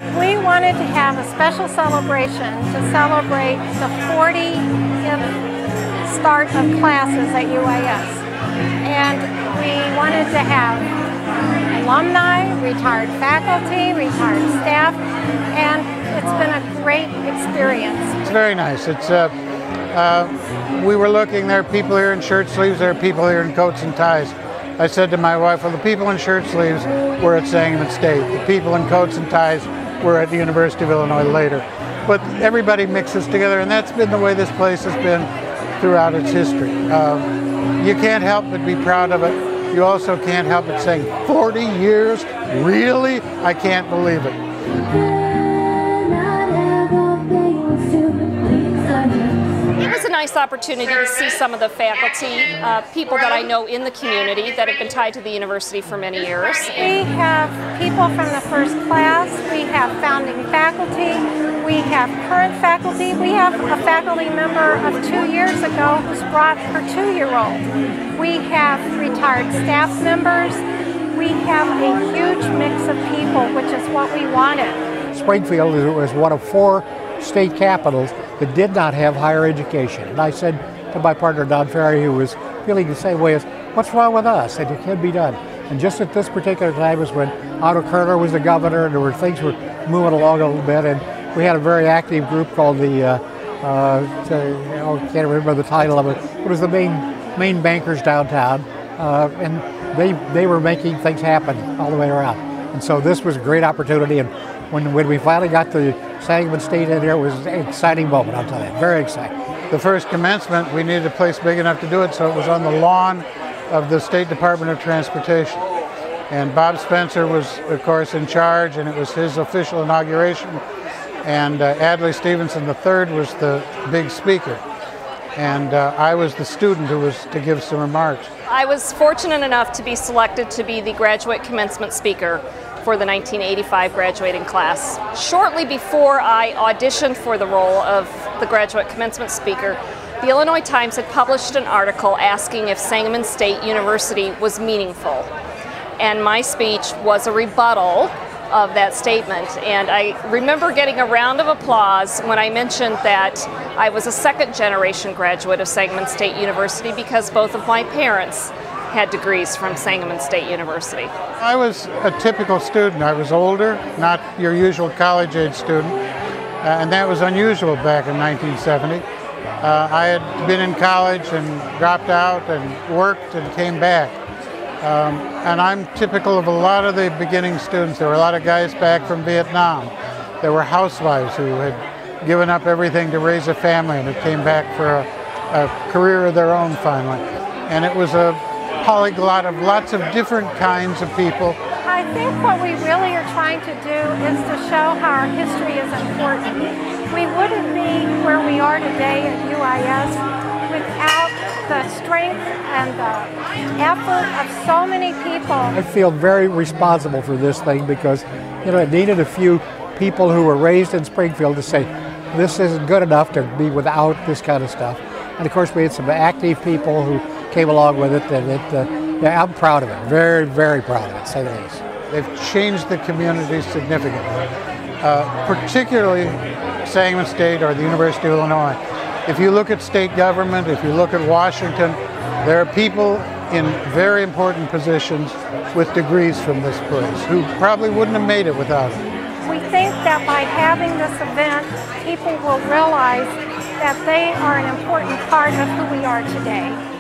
We wanted to have a special celebration to celebrate the 40th start of classes at UIS. And we wanted to have alumni, retired faculty, retired staff, and it's been a great experience. It's very nice. We were looking, there are people here in shirt sleeves, there are people here in coats and ties. I said to my wife, well, the people in shirt sleeves were at Sangamon State. The people in coats and ties were at the University of Illinois later. But everybody mixes together, and that's been the way this place has been throughout its history. You can't help but be proud of it. You also can't help but saying, 40 years? Really? I can't believe it. It was a nice opportunity to see some of the faculty, people that I know in the community that have been tied to the university for many years. We have people from the first class, we have founding faculty, we have current faculty, we have a faculty member of 2 years ago who's brought her 2-year-old. We have retired staff members, we have a huge mix of people, which is what we wanted. Springfield was one of 4 state capitals that did not have higher education. And I said to my partner, Don Ferry, who was feeling the same way, as, what's wrong with us? And it can be done. And just at this particular time was when Otto Kerner was the governor, and there were things were moving along a little bit, and we had a very active group called the, I can't remember the title of it, it was the main bankers downtown, and they were making things happen all the way around. And so this was a great opportunity, and when we finally got the Sangamon State in here, it was an exciting moment, I'll tell you, very exciting. The first commencement, we needed a place big enough to do it, so it was on the lawn of the State Department of Transportation. And Bob Spencer was, of course, in charge, and it was his official inauguration. And Adlai Stevenson III was the big speaker. And I was the student who was to give some remarks. I was fortunate enough to be selected to be the graduate commencement speaker for the 1985 graduating class. Shortly before I auditioned for the role of the graduate commencement speaker, the Illinois Times had published an article asking if Sangamon State University was meaningful. And my speech was a rebuttal of that statement. And I remember getting a round of applause when I mentioned that I was a second-generation graduate of Sangamon State University because both of my parents had degrees from Sangamon State University. I was a typical student. I was older, not your usual college-age student, and that was unusual back in 1970. I had been in college and dropped out and worked and came back. And I'm typical of a lot of the beginning students. There were a lot of guys back from Vietnam. There were housewives who had given up everything to raise a family and had came back for a career of their own finally. And it was a polyglot of lots of different kinds of people. I think what we really are trying to do is to show how our history is important. We wouldn't be where we are today at UIS without the strength and the effort of so many people. I feel very responsible for this thing because, it needed a few people who were raised in Springfield to say, this isn't good enough to be without this kind of stuff. And of course we had some active people who came along with it, and I'm proud of it, very, very proud of it, say the least. They've changed the community significantly, particularly Sangamon State or the University of Illinois. If you look at state government, if you look at Washington, there are people in very important positions with degrees from this place who probably wouldn't have made it without it. We think that by having this event, people will realize that they are an important part of who we are today.